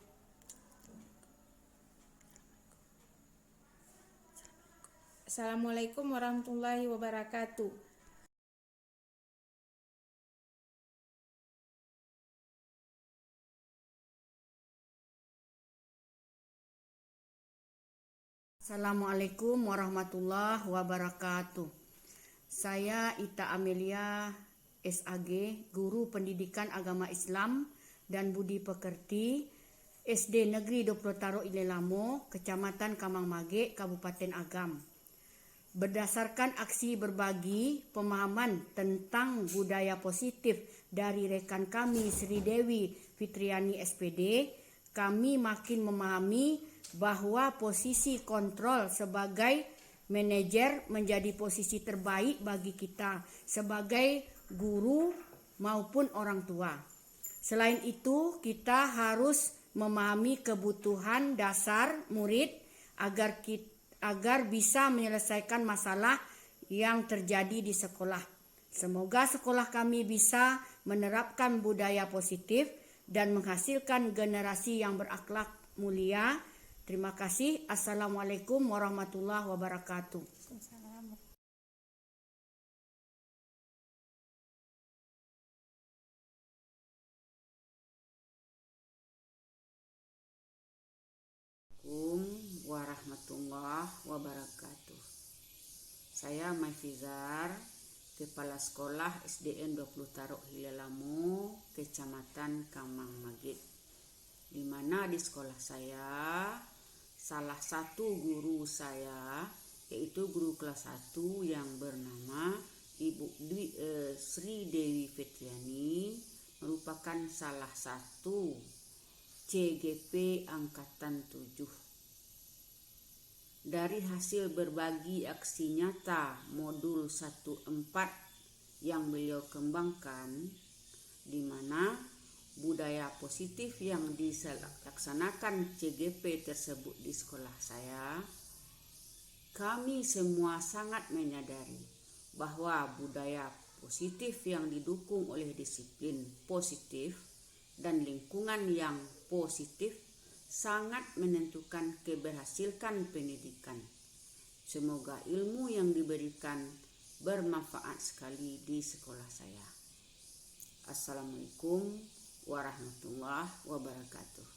Assalamualaikum warahmatullahi wabarakatuh. Assalamualaikum warahmatullahi wabarakatuh. Saya Ita Amelia SAG, Guru Pendidikan Agama Islam dan Budi Pekerti, SD Negeri 20 Tarok Hilelamo, Kecamatan Kamangmage, Kabupaten Agam. Berdasarkan aksi berbagi pemahaman tentang budaya positif dari rekan kami Sri Dewi Fitriani SPD, kami makin memahami bahwa posisi kontrol sebagai manajer menjadi posisi terbaik bagi kita sebagai guru maupun orang tua. Selain itu, kita harus memahami kebutuhan dasar murid agar bisa menyelesaikan masalah yang terjadi di sekolah. Semoga sekolah kami bisa menerapkan budaya positif dan menghasilkan generasi yang berakhlak mulia. Terima kasih. Assalamualaikum warahmatullahi wabarakatuh. Assalamualaikum warahmatullahi wabarakatuh. Saya Maifizar, Kepala Sekolah SDN 20 Tarok Hilelamo, Kecamatan Kamangmage. Di mana di sekolah saya salah satu guru saya, yaitu guru kelas 1 yang bernama Ibu Sri Dewi Fitriani, merupakan salah satu CGP Angkatan 7. Dari hasil berbagi aksi nyata modul 14 yang beliau kembangkan, di mana budaya positif yang dilaksanakan CGP tersebut di sekolah saya, kami semua sangat menyadari bahwa budaya positif yang didukung oleh disiplin positif dan lingkungan yang positif sangat menentukan keberhasilan pendidikan. Semoga ilmu yang diberikan bermanfaat sekali di sekolah saya. Assalamualaikum warahmatullahi wabarakatuh.